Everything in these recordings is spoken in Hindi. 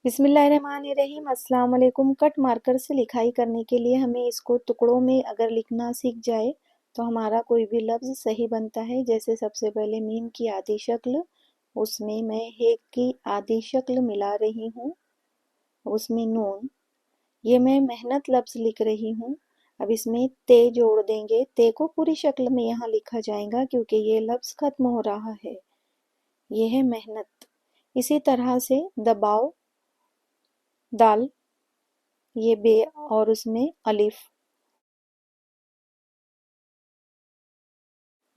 बिस्मिल्लाहिर्रहमानिर्रहीम। अस्सलाम वालेकुम। कट मार्कर से लिखाई करने के लिए हमें इसको टुकड़ों में अगर लिखना सीख जाए तो हमारा कोई भी लफ्ज़ सही बनता है। जैसे सबसे पहले मीम की आधी शक्ल, उसमें मैं हे की आधी शक्ल मिला रही हूँ, उसमें नून, ये मैं मेहनत लफ्ज़ लिख रही हूँ। अब इसमें ते जोड़ देंगे, ते को पूरी शक्ल में यहाँ लिखा जाएगा क्योंकि ये लफ्ज़ खत्म हो रहा है। ये है मेहनत। इसी तरह से दबाव, दाल, ये बे और उसमें अलिफ,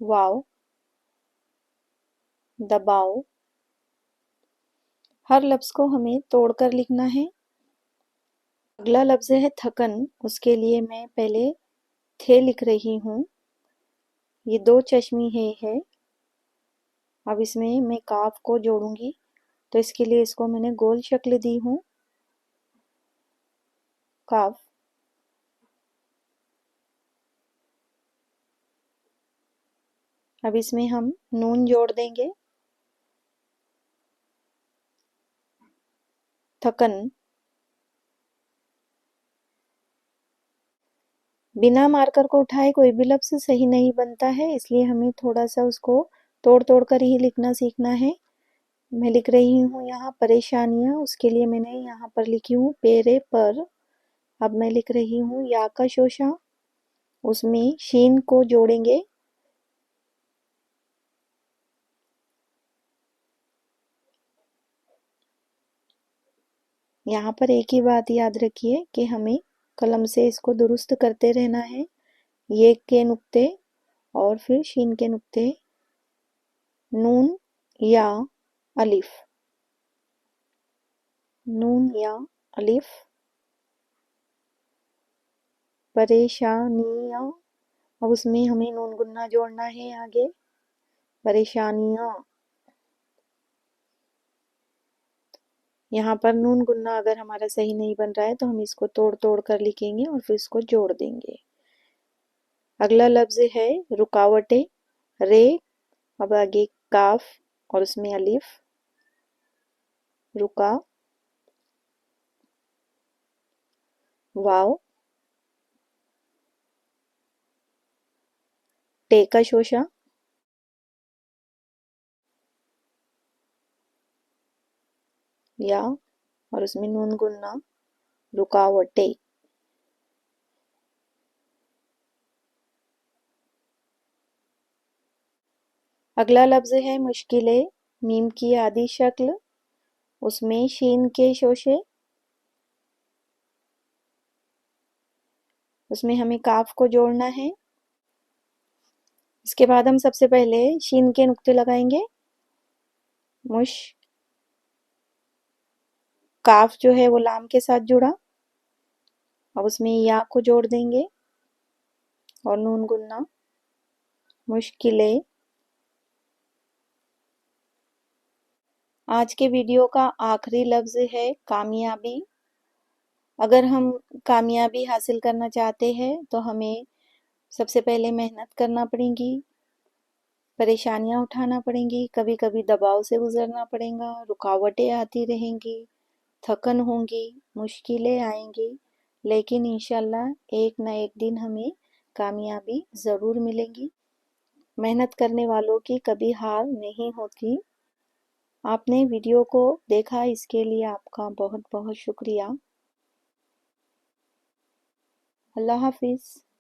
वाव, दबाव। हर लफ्ज़ को हमें तोड़कर लिखना है। अगला लफ्ज़ है थकन, उसके लिए मैं पहले थे लिख रही हूँ, ये दो चश्मी है। अब इसमें मैं काफ को जोड़ूंगी, तो इसके लिए इसको मैंने गोल शक्ल दी हूँ, काफ। अब इसमें हम नून जोड़ देंगे, थकन। बिना मार्कर को उठाए कोई भी लफ्ज़ सही नहीं बनता है, इसलिए हमें थोड़ा सा उसको तोड़ तोड़ कर ही लिखना सीखना है। मैं लिख रही हूँ यहाँ परेशानियाँ, उसके लिए मैंने यहाँ पर लिखी हूँ पेरे पर। अब मैं लिख रही हूँ या का शोशा, उसमें शीन को जोड़ेंगे, यहाँ पर एक ही बात याद रखिए कि हमें कलम से इसको दुरुस्त करते रहना है। ये के नुक्ते और फिर शीन के नुक्ते, नून या अलिफ, नून या अलिफ, परेशानियाँ। अब उसमें हमें नून गुन्ना जोड़ना है आगे, परेशानियाँ। यहाँ पर नून गुन्ना अगर हमारा सही नहीं बन रहा है तो हम इसको तोड़ तोड़ कर लिखेंगे और फिर इसको जोड़ देंगे। अगला लफ्ज़ है रुकावटें, रे, अब आगे काफ और उसमें अलिफ, रुका, वाव, टे का शोशा, या और उसमें नून गुन्ना, रुकावटें। अगला लफ्ज़ है मुश्किलें, मीम की आधी शक्ल, उसमें शीन के शोशे, उसमें हमें काफ को जोड़ना है। इसके बाद हम सबसे पहले शीन के नुक्ते लगाएंगे, मुश, काफ जो है वो लाम के साथ जुड़ा, अब उसमें या को जोड़ देंगे और नून गुन्ना, मुश्किलें। आज के वीडियो का आखिरी लफ्ज़ है कामयाबी। अगर हम कामयाबी हासिल करना चाहते हैं तो हमें सबसे पहले मेहनत करना पड़ेगी, परेशानियां उठाना पड़ेंगी, कभी कभी दबाव से गुजरना पड़ेगा, रुकावटें आती रहेंगी, थकन होंगी, मुश्किलें आएंगी, लेकिन इंशाल्लाह एक न एक दिन हमें कामयाबी ज़रूर मिलेगी। मेहनत करने वालों की कभी हार नहीं होती। आपने वीडियो को देखा, इसके लिए आपका बहुत बहुत शुक्रिया। अल्लाह हाफिज़।